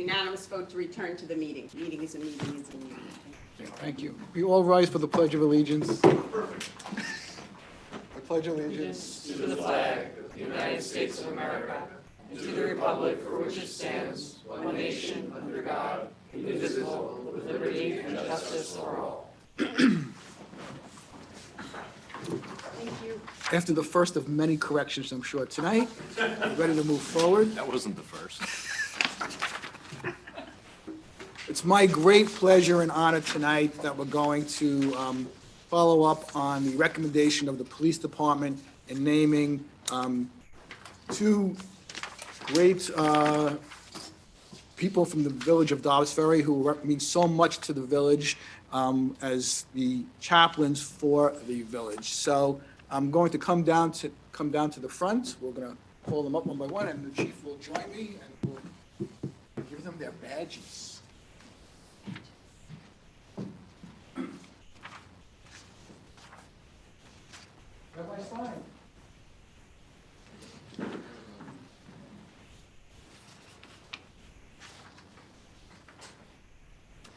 unanimous vote to return to the meeting. Meeting is a meeting is a meeting. Thank you. We all rise for the Pledge of Allegiance. I pledge allegiance to the flag of the United States of America and to the republic for which it stands, one nation, under God, indivisible, with liberty and justice for all. Thank you. after the first of many corrections, I'm sure, tonight. We're ready to move forward. That wasn't the first. It's my great pleasure and honor tonight that we're going to follow up on the recommendation of the police department in naming two great people from the village of Dobbs Ferry who mean so much to the village as the chaplains for the village. So I'm going to come down to the front. We're going to pull them up one by one, and the chief will join me, and we'll give them their badges. Rabbi Stein.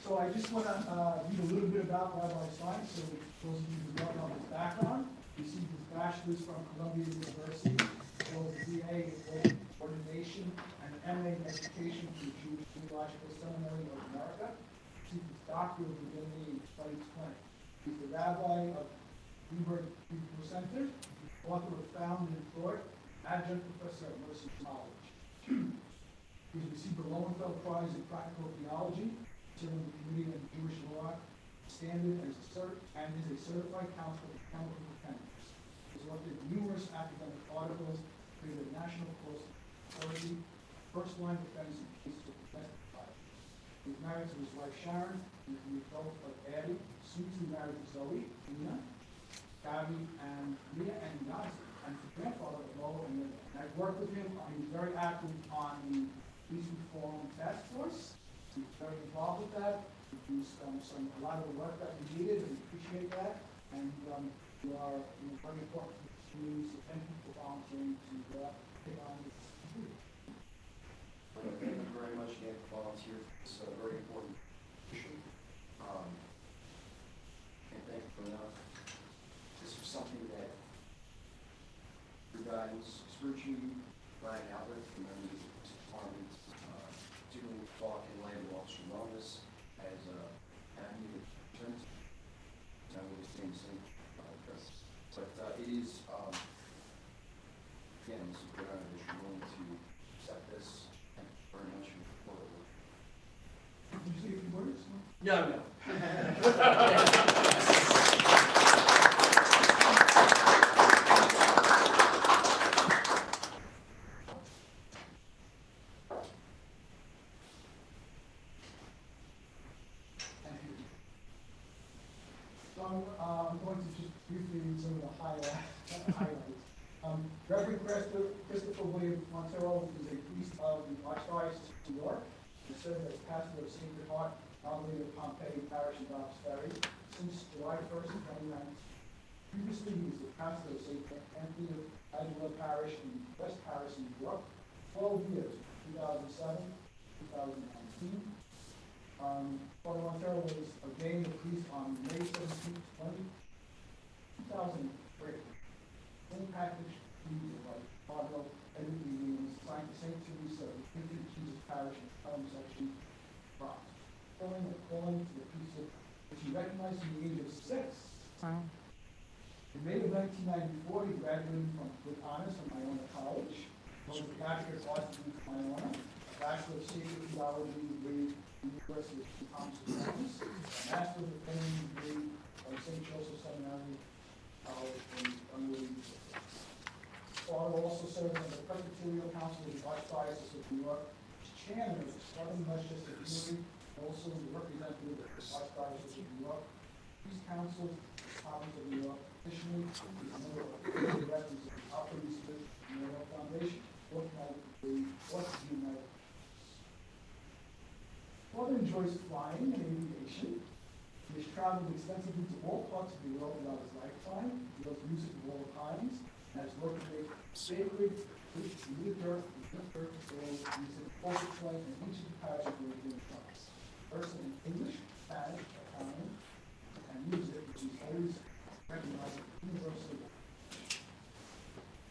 So I just want to read a little bit about Rabbi Stein, so those of you who don't know his background. He received his bachelor's from Columbia University, as well as a BA in ordination and an MA in education from the Jewish Theological Seminary of America. He received his doctorate of divinity in 2020. He's the rabbi of Newburgh Hebrew Center, author of Found in Thought, adjunct professor at Mercy College. He's received the Lowenfeld Prize in Practical Theology, serving the Committee on Jewish Law Standard as and is a certified counsel for chemical defenders. He's authored numerous academic articles, created a national course authority, first line defense in cases of domestic violence. He's married to his wife Sharon, and is the adult of Addie, soon to be married to Zoe, Nina, Gabby, and Leah, and Nazi, and his grandfather of Lola and Linda. And I've worked with him. He was very active on the Police Reform Task Force. He's very involved with that. He's done a lot of the work that we needed, and we appreciate that. And you are very important to the community, so thank you for volunteering to take on this duty. Thank you very much again for volunteering for this very important issue. And thank you for enough. This was something that your guidance, spiritually, Brian Albert, from the police department, doing talk and land officer wellness as Avenue Attorney. I will be saying the same. But it is, again, this is a good honor that you're willing to accept this. Thank you very much for the work. Did you say a few words? No. I'm going to just briefly read some of the highlights. Reverend Christopher William Montero is a priest of the Archdiocese of New York and served as pastor of Sacred Heart, Our-Lady of Pompeii Parish in Dobbs Ferry since July 1st, 2019. Previously, he was the pastor of St. Anthony of Padua Parish in West Paris, New York, 12 years, 2007 2019. Father Montero was ordained a priest on May 17, 2003. St. Patrick's Feast of Cardinal Edward Lee was assigned to St. Teresa of Infant Jesus Parish in Pelham Section, France, fulfilling a calling to the priesthood which he recognized from the age of 6. Wow. In May of 1994, he graduated with honors from Iona College, was a Bachelor of Arts degree from Iona, a Bachelor of Sacred Theology degree University of St. Thomas Aquinas, Master of Divinity degree from St. Joseph Seminary College in Honolulu. Father also served on the Presbyterian Council of the Archdiocese of New York, as chairman of the Southern Westchester Community, also the representative of the Archdiocese of New York, Peace Council, the Province of New York. Additionally, he's a member of the directors of the Upper East Memorial Foundation, Fourth United. Father enjoys flying and aviation. He has traveled extensively to all parts of the world throughout his lifetime. He loves music of all kinds and has worked with sacred, We need dirt, so we said focal point in each of the parishes where we're doing trunks. First in English, Spanish, Italian, and music, which is always recognized as universal.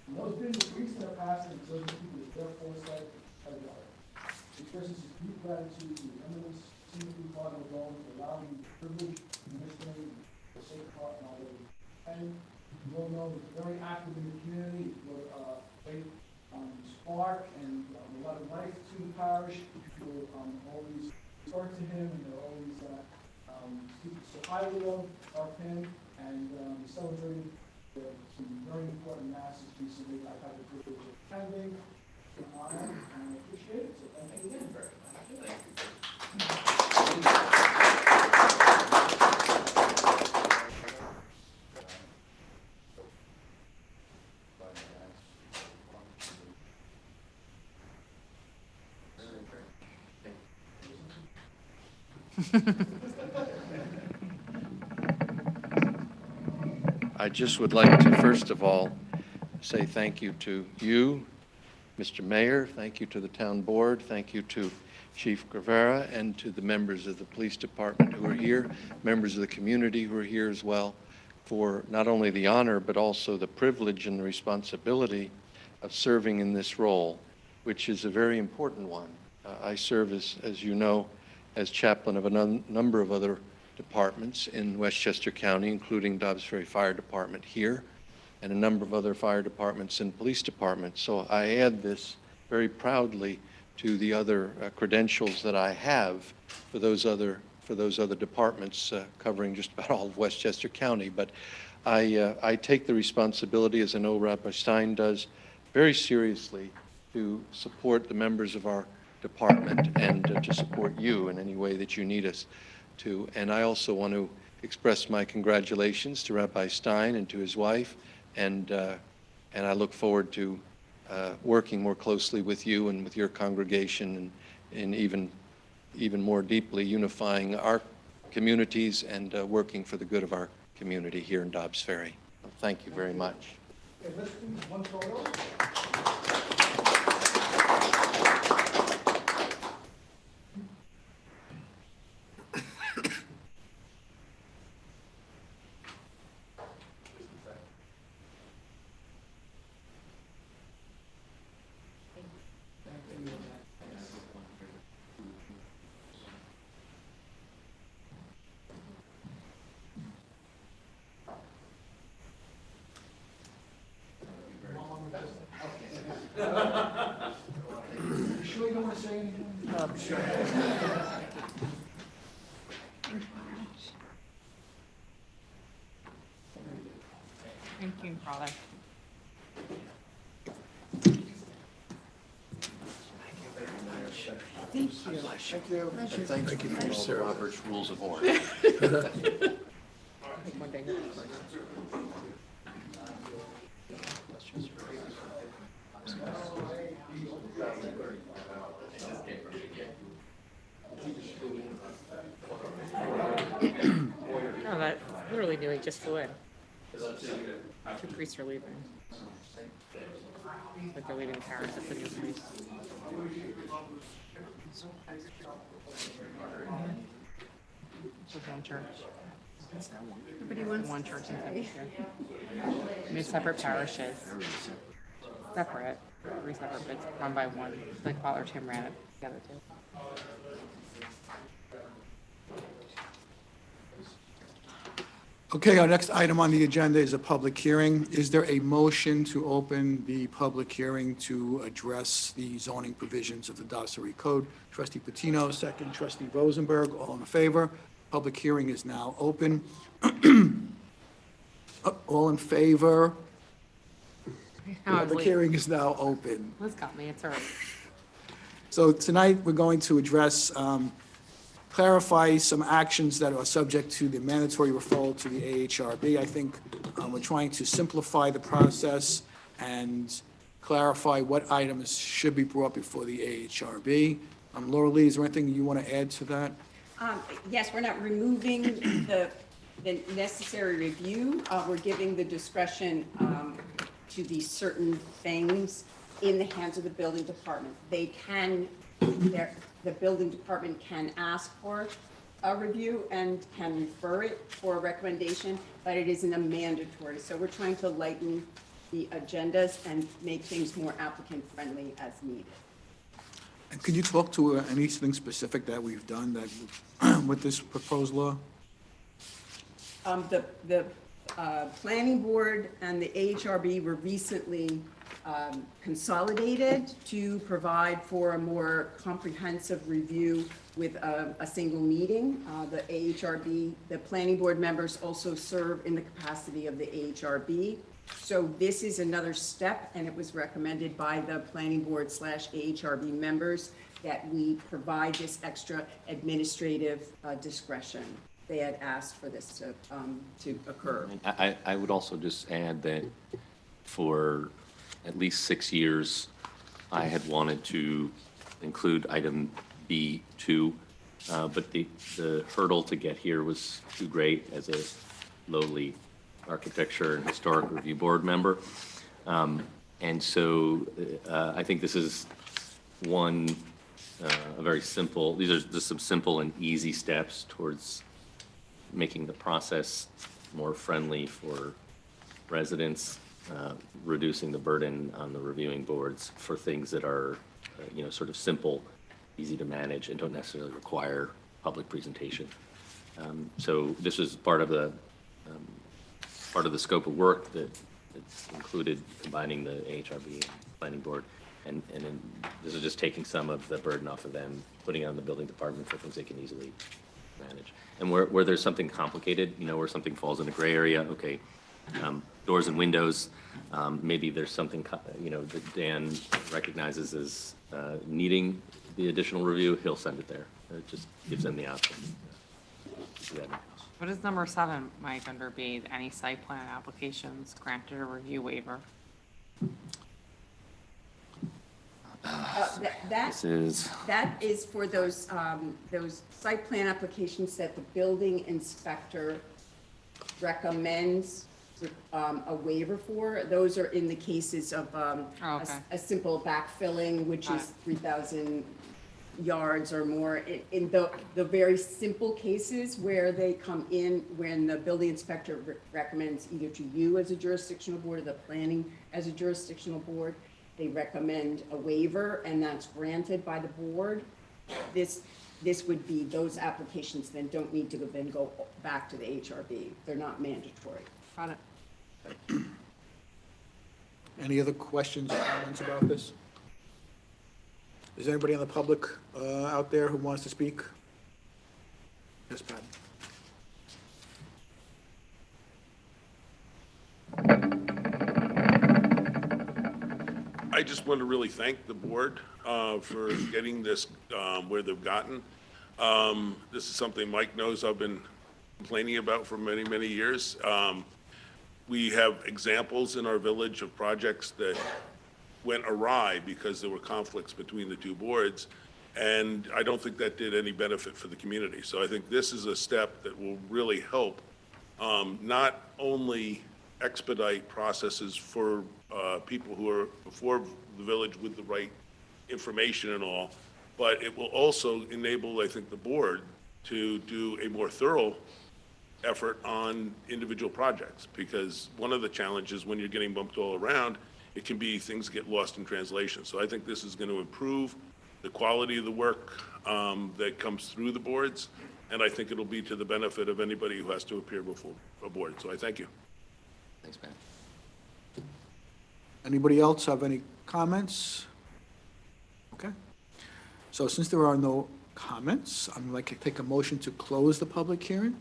And those been the weeks that are passing, and those people with their foresight as well. Expresses his deep gratitude to the eminence, Timothy Father Malone, for allowing me the privilege of administering the sacred heart and all that. And you all know he's very active in the community. He brought great spark and a lot of life to the parish. People always refer to him, and they're always speak so highly of him. And we celebrated some very important masses recently. I've had the privilege of attending. An honor, and I appreciate it. So thank you again very much. Thank I just would like to, first of all, say thank you to you, Mr. Mayor, thank you to the town board, thank you to Chief Guevara, and to the members of the police department who are here, members of the community who are here as well, for not only the honor, but also the privilege and the responsibility of serving in this role, which is a very important one. I serve, as you know, as chaplain of a number of other departments in Westchester County, including Dobbs Ferry Fire Department here, and a number of other fire departments and police departments. So I add this very proudly to the other credentials that I have for those other departments covering just about all of Westchester County. But I take the responsibility, as I know Rabbi Stein does, very seriously to support the members of our department and to support you in any way that you need us to. And I also want to express my congratulations to Rabbi Stein and to his wife, and I look forward to working more closely with you and with your congregation, and even more deeply unifying our communities and working for the good of our community here in Dobbs Ferry. Thank you very much. Okay, let's do one photo. You sure you don't want to say anything? I'm sure. Thank you, Father. Thank you. Thank you for Sir Robert's Rules of Order. One day. Oh, that literally knew he just flew in. Two priests are leaving. Like they're leaving Paris, that's the new priest. Just one church. One church in Hampshire. New separate parishes. Separate. 3 separate, but one by one. Like Father Tim ran it together too. Okay, our next item on the agenda is a public hearing. Is there a motion to open the public hearing to address the zoning provisions of the Dobbs Ferry Code? Trustee Patino, second. Trustee Rosenberg, all in favor? Public hearing is now open. All in favor? Public hearing is now open. Liz got me, it's early. So tonight, we're going to address, clarify some actions that are subject to the mandatory referral to the AHRB. I think we're trying to simplify the process and clarify what items should be brought before the AHRB. Laura Lee, is there anything you want to add to that? Yes, we're not removing the necessary review. We're giving the discretion to these certain things in the hands of the building department. The building department can ask for a review and can refer it for a recommendation, but it isn't a mandatory. So we're trying to lighten the agendas and make things more applicant-friendly as needed. And could you talk to anything specific that we've done that, with this proposed law? The planning board and the AHRB were recently consolidated to provide for a more comprehensive review with a single meeting. The AHRB, the planning board members also serve in the capacity of the AHRB. So this is another step, and it was recommended by the planning board / AHRB members that we provide this extra administrative discretion. They had asked for this to occur. I would also just add that for at least 6 years, I had wanted to include item B2, but the hurdle to get here was too great as a lowly architecture and historic review board member. And so I think this is a very simple, these are just some simple and easy steps towards making the process more friendly for residents, reducing the burden on the reviewing boards for things that are, sort of simple, easy to manage, and don't necessarily require public presentation. So this was part of the scope of work that included combining the AHRB and planning board, and then this is just taking some of the burden off of them, putting it on the building department for things they can easily manage. And where there's something complicated, where something falls in a gray area, okay, doors and windows, maybe there's something, that Dan recognizes as needing the additional review, he'll send it there. It just gives them the option. What is number 7, Mike, under B, any site plan applications granted a review waiver? That is for those site plan applications that the building inspector recommends a waiver for. Those are in the cases of a simple backfilling, which is 3,000 yards or more. In the very simple cases where they come in, when the building inspector recommends either to you as a jurisdictional board or the planning as a jurisdictional board, they recommend a waiver, and that's granted by the board. This would be those applications then don't need to then go back to the HRB. They're not mandatory. Got it. Any other questions or comments about this? Is there anybody in the public out there who wants to speak? Yes, Pat. I just want to really thank the board for getting this where they've gotten. This is something Mike knows I've been complaining about for many, many years. We have examples in our village of projects that went awry because there were conflicts between the two boards, and I don't think that did any benefit for the community. So I think this is a step that will really help not only expedite processes for people who are before the village with the right information and all, but it will also enable, I think, the board to do a more thorough effort on individual projects, because one of the challenges when you're getting bumped all around, it can be things get lost in translation. So I think this is going to improve the quality of the work that comes through the boards, and I think it'll be to the benefit of anybody who has to appear before a board. So I thank you. Thanks, Matt. Anybody else have any comments? Okay. So since there are no comments, I'm like to take a motion to close the public hearing.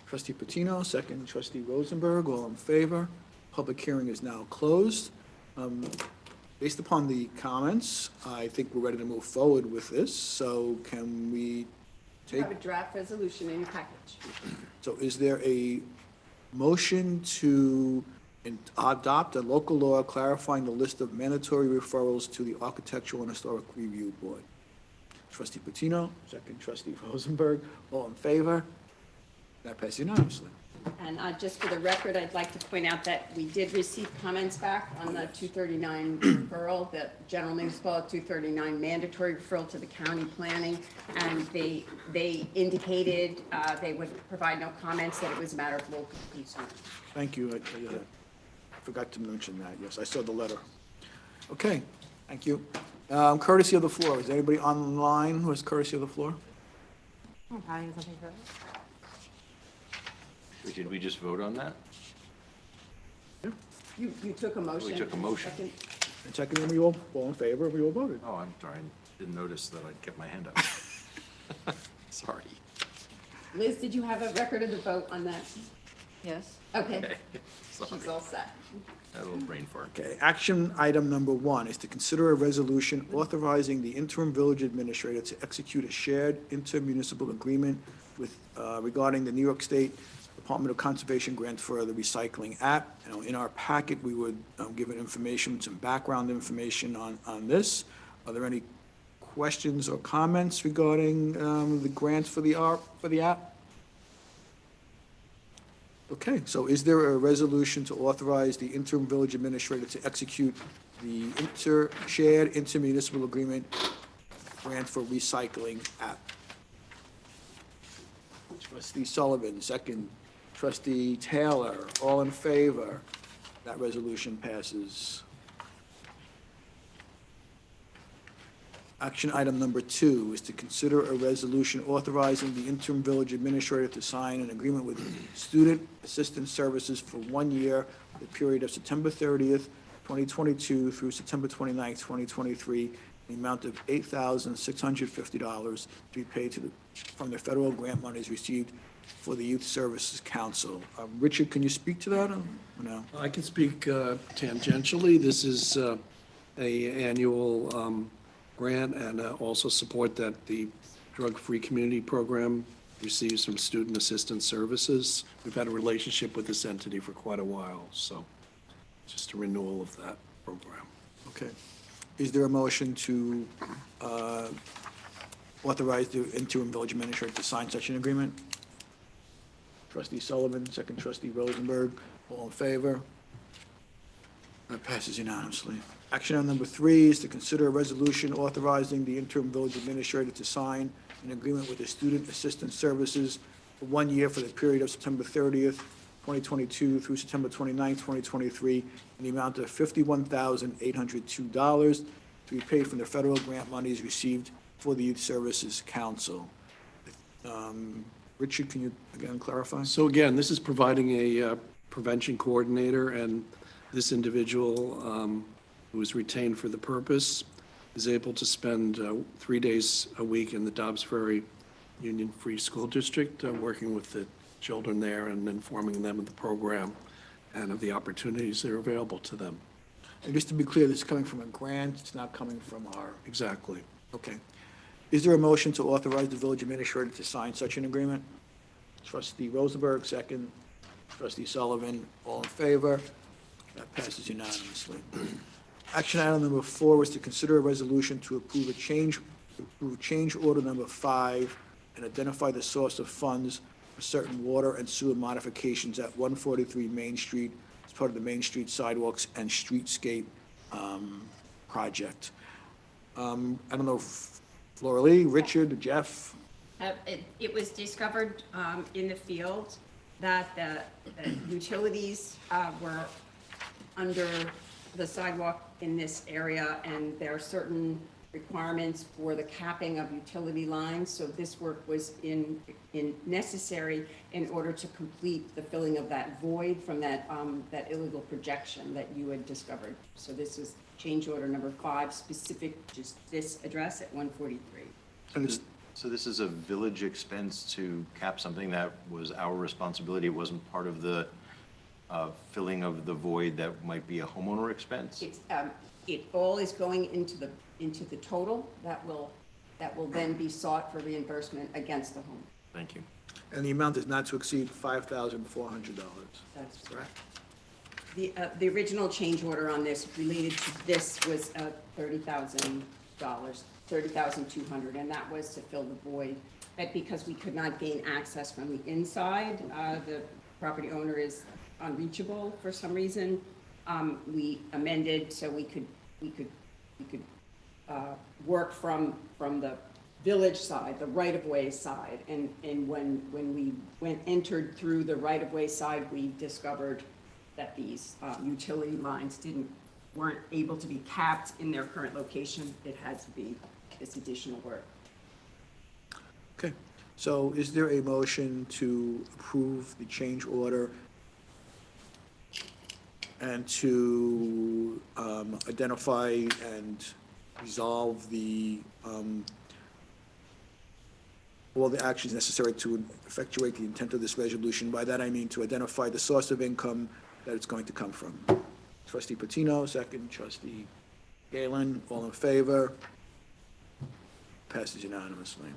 Trustee Patino, second trustee Rosenberg, all in favor. Public hearing is now closed. Based upon the comments, I think we're ready to move forward with this. So can we You take, have a draft resolution in your package. so is there a motion to adopt a local law clarifying the list of mandatory referrals to the Architectural and Historic Review Board? Trustee Patino, second trustee Rosenberg, all in favor? That passes unanimously. And just for the record, I'd like to point out that we did receive comments back on the 239 referral, the general municipal 239 mandatory referral to the county planning, and they indicated they would provide no comments, that it was a matter of local concern. Thank you. I forgot to mention that. Yes, I saw the letter. Okay, thank you. Courtesy of the floor. Is anybody online who has courtesy of the floor? Oh, Patty has something for us? Did we just vote on that? You took a motion. We took a motion. Second. And secondly, we all in favor, we all voted. Oh, I'm sorry, I didn't notice that I'd kept my hand up. Sorry. Liz, did you have a record of the vote on that? Yes. Okay, Sorry. she's all set. Had a little brain fart. Okay, action item number 1 is to consider a resolution authorizing the interim village administrator to execute a shared intermunicipal agreement with, regarding the New York State Department of Conservation grant for the recycling app. You know, in our packet, we would give an information, some background information on this. Are there any questions or comments regarding the grants for the app? Okay, so is there a resolution to authorize the interim village administrator to execute the shared intermunicipal agreement grant for recycling app? Trustee Sullivan, second. Trustee Taylor, all in favor? That resolution passes. Action item number 2 is to consider a resolution authorizing the interim village administrator to sign an agreement with Student Assistance Services for 1 year, for the period of September 30th, 2022 through September 29th, 2023, in the amount of $8,650 to be paid from the federal grant monies received for the Youth Services Council. Richard, can you speak to that or no? I can speak tangentially. This is a annual grant, and also support that the Drug-Free Community Program receives from Student Assistance Services. We've had a relationship with this entity for quite a while, so just a renewal of that program. Okay. Is there a motion to authorize the interim village administrator to sign such an agreement? Trustee Sullivan, second trustee Rosenberg, all in favor? That passes unanimously. Action item number 3 is to consider a resolution authorizing the interim village administrator to sign an agreement with the Student Assistance Services for 1 year for the period of September 30th, 2022 through September 29th, 2023, in the amount of $51,802 to be paid from the federal grant monies received for the Youth Services Council. Richard, can you again clarify? So again, this is providing a prevention coordinator, and this individual who is retained for the purpose is able to spend 3 days a week in the Dobbs Ferry Union Free School District, working with the children there and informing them of the program and of the opportunities that are available to them. And just to be clear, this is coming from a grant, it's not coming from our... Exactly. Okay. Is there a motion to authorize the village administrator to sign such an agreement? Trustee Rosenberg, second. Trustee Sullivan, all in favor? That passes unanimously. Action item number 4 is to consider a resolution to approve change order number 5 and identify the source of funds for certain water and sewer modifications at 143 Main Street as part of the Main Street Sidewalks and Streetscape project. I don't know if Flora Lee, Richard, Jeff? It was discovered in the field that the utilities were under the sidewalk in this area, and there are certain requirements for the capping of utility lines. So this work was necessary in order to complete the filling of that void from that illegal projection that you had discovered. So this is change order number 5, specific to this address at 143. So this is a village expense to cap something that was our responsibility. It wasn't part of the filling of the void that might be a homeowner expense? It all is going into the total that will then be sought for reimbursement against the home. Thank you. And the amount is not to exceed $5,400. That's correct. The original change order on this related to this was $30,000 30,200, and that was to fill the void. But because we could not gain access from the inside, the property owner is unreachable for some reason. We amended so we could work from the village side, the right-of-way side. And when we entered through the right-of-way side, we discovered that these utility lines weren't able to be capped in their current location. It had to be this additional work. Okay, so is there a motion to approve the change order and to identify and resolve all the actions necessary to effectuate the intent of this resolution? By that I mean to identify the source of income that it's going to come from. Trustee Patino, second. Trustee Galen, all in favor? Passes unanimously.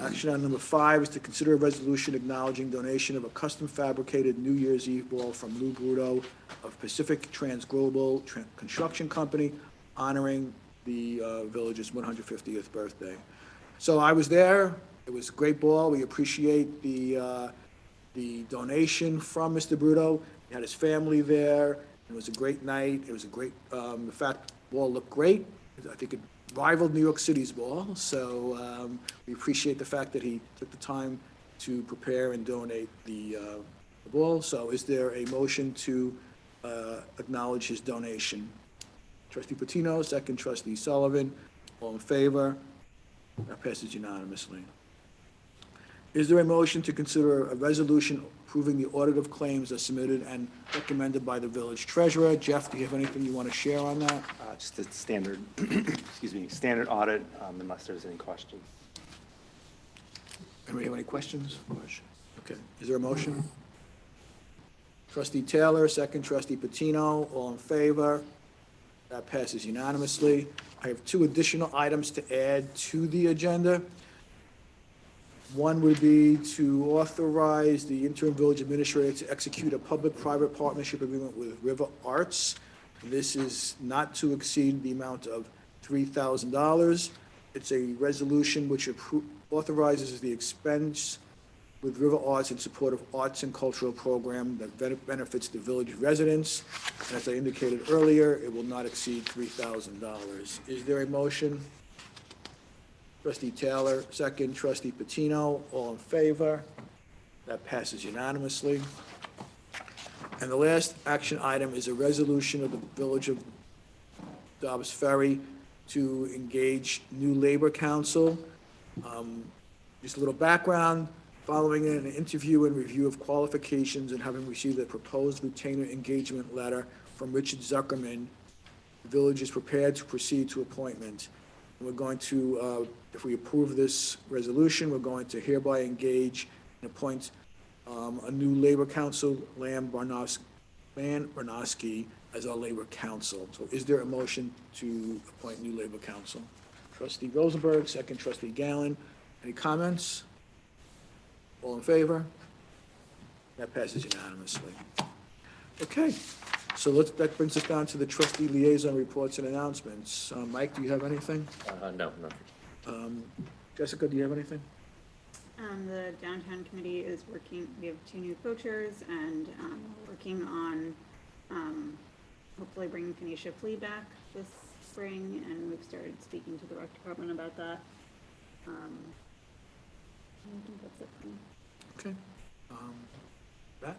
Action item number 5 is to consider a resolution acknowledging donation of a custom fabricated New Year's Eve ball from Lou Bruto of Pacific Trans Global Construction Company, honoring the village's 150th birthday. So I was there. It was a great ball. We appreciate the donation from Mr. Bruto. He had his family there. It was a great night. It was a great, the fact ball looked great. I think it rivaled New York City's ball. So we appreciate the fact that he took the time to prepare and donate the ball. So is there a motion to acknowledge his donation? Trustee Patino, second. Trustee Sullivan, all in favor? That passes unanimously. Is there a motion to consider a resolution approving the audit of claims as submitted and recommended by the village treasurer? Jeff, do you have anything you want to share on that? Just a standard, excuse me, standard audit, unless there's any questions. Anybody have any questions? Okay, is there a motion? Trustee Taylor, second. Trustee Patino, all in favor? That passes unanimously. I have 2 additional items to add to the agenda. One would be to authorize the interim village administrator to execute a public-private partnership agreement with River Arts. This is not to exceed the amount of $3,000. It's a resolution which authorizes the expense with River Arts in support of arts and cultural program that benefits the village residents. And as I indicated earlier, it will not exceed $3,000. Is there a motion? Trustee Taylor, second. Trustee Patino, all in favor? That passes unanimously. And the last action item is a resolution of the Village of Dobbs Ferry to engage new labor council. Just a little background. Following an interview and review of qualifications and having received a proposed retainer engagement letter from Richard Zuckerman, the village is prepared to proceed to appointment. And we're going to, if we approve this resolution, we're going to hereby engage and appoint a new labor council, Lamb Barnowski, as our labor council. So is there a motion to appoint new labor council? Trustee Rosenberg, second. Trustee Galen, any comments? All in favor? That passes unanimously. Okay, so that brings us down to the trustee liaison reports and announcements. Mike, do you have anything? No. Jessica, do you have anything? The downtown committee is working, we have 2 new coachers, and we're working on hopefully bringing Phoenicia Flea back this spring, and we've started speaking to the rec department about that. I think that's it for me. Okay. Matt?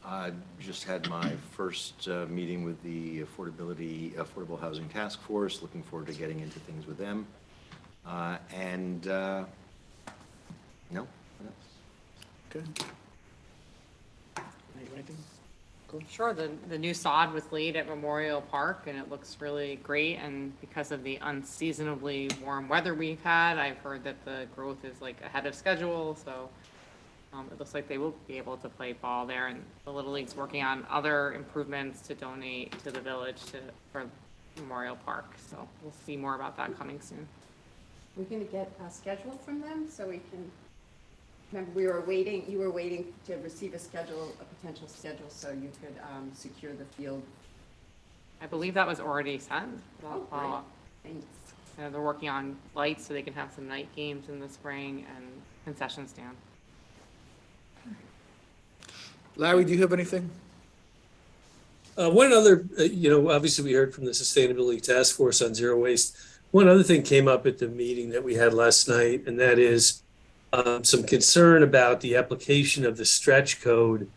I just had my first meeting with the Affordable Housing Task Force, looking forward to getting into things with them. No. Okay. Anything? Cool. Sure, the new sod was laid at Memorial Park, and it looks really great, and because of the unseasonably warm weather we've had, I've heard that the growth is like ahead of schedule, so it looks like they will be able to play ball there, and the Little League's working on other improvements to donate to the village for Memorial Park, so we'll see more about that coming soon. We're going to get a schedule from them so we can, remember you were waiting to receive a potential schedule so you could secure the field. I believe that was already sent. Oh, great. Thanks. They're working on lights so they can have some night games in the spring and concession stand. Larry, do you have anything? One other, obviously we heard from the Sustainability Task Force on zero waste. One other thing came up at the meeting that we had last night, and that is some concern about the application of the stretch code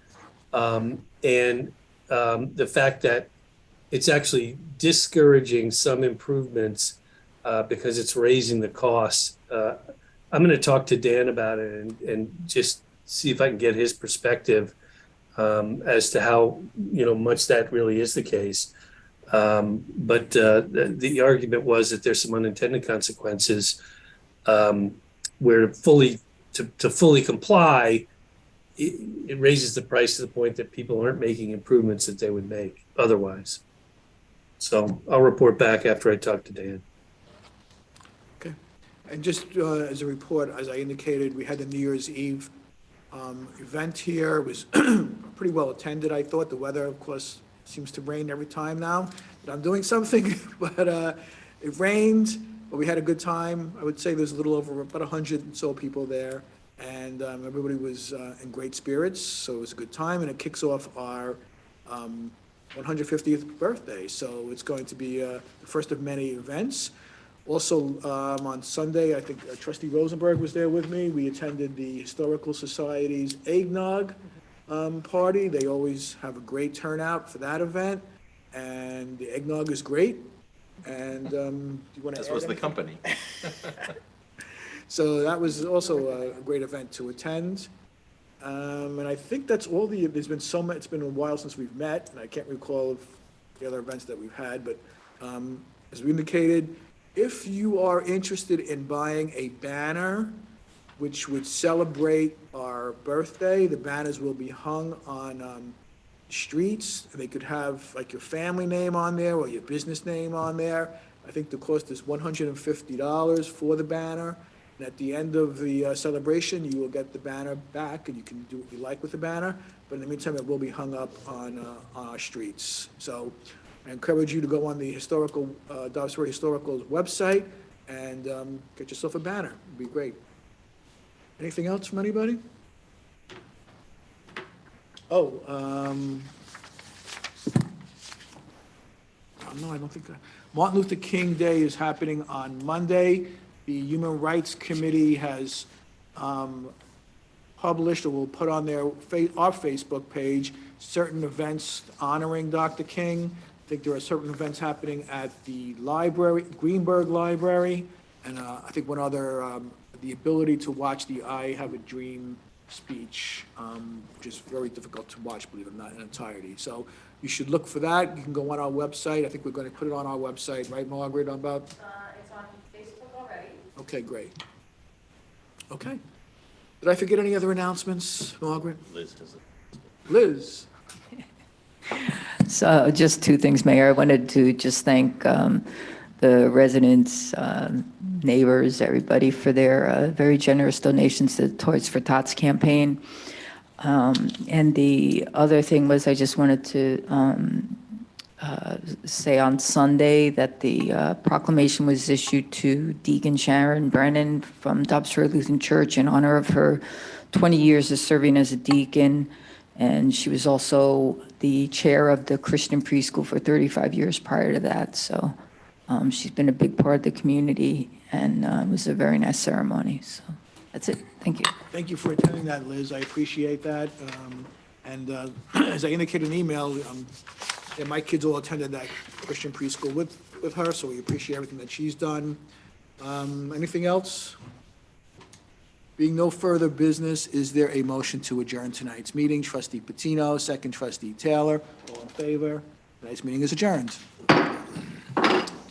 and the fact that it's actually discouraging some improvements because it's raising the costs. I'm going to talk to Dan about it and just see if I can get his perspective as to how much that really is the case. But the argument was that there's some unintended consequences where to fully comply, it raises the price to the point that people aren't making improvements that they would make otherwise. So I'll report back after I talk to Dan. Okay. And just as a report, as I indicated, we had the New Year's Eve event here. It was pretty well attended, I thought. The weather, of course, seems to rain every time now that I'm doing something, but it rained, but we had a good time. I would say there's a little over about 100 and so people there, and everybody was in great spirits, so it was a good time, and it kicks off our 150th birthday, so it's going to be the first of many events. Also, on Sunday, I think Trustee Rosenberg was there with me. We attended the Historical Society's eggnog party. They always have a great turnout for that event, and the eggnog is great. And do you want to add As was the anything? company. So that was also a great event to attend. And I think that's all there's been so much, it's been a while since we've met, and I can't recall of the other events that we've had, but as we indicated, if you are interested in buying a banner which would celebrate our birthday, the banners will be hung on streets. They could have like your family name on there or your business name on there. I think the cost is $150 for the banner. And at the end of the celebration, you will get the banner back, and you can do what you like with the banner. But in the meantime, it will be hung up on our streets. So I encourage you to go on the Dobbs Ferry Historical website and get yourself a banner. It'd be great. Anything else from anybody? Oh, no, I don't think that. Martin Luther King Day is happening on Monday. The Human Rights Committee has published or will put on our Facebook page certain events honoring Dr. King. I think there are certain events happening at the library, Greenberg Library, and I think one other, the ability to watch the I Have a Dream speech, which is very difficult to watch, believe it or not, in entirety. So you should look for that. You can go on our website. I think we're going to put it on our website, right, Margaret, about? It's on Facebook already. Okay, great. Okay. Did I forget any other announcements, Margaret? Liz has it. Liz? So just two things, Mayor. I wanted to just thank the residents, neighbors, everybody for their very generous donations to the Toys for Tots campaign. And the other thing was I just wanted to say on Sunday that the proclamation was issued to Deacon Sharon Brennan from Dobbs Ferry Lutheran Church in honor of her 20 years of serving as a deacon. And she was also the chair of the Christian preschool for 35 years prior to that. So she's been a big part of the community, and it was a very nice ceremony. So that's it. Thank you. Thank you for attending that, Liz. I appreciate that. And as I indicated in email, yeah, my kids all attended that Christian preschool with her, so we appreciate everything that she's done. Anything else? Being no further business, is there a motion to adjourn tonight's meeting? Trustee Patino, second Trustee Taylor, all in favor? Tonight's meeting is adjourned.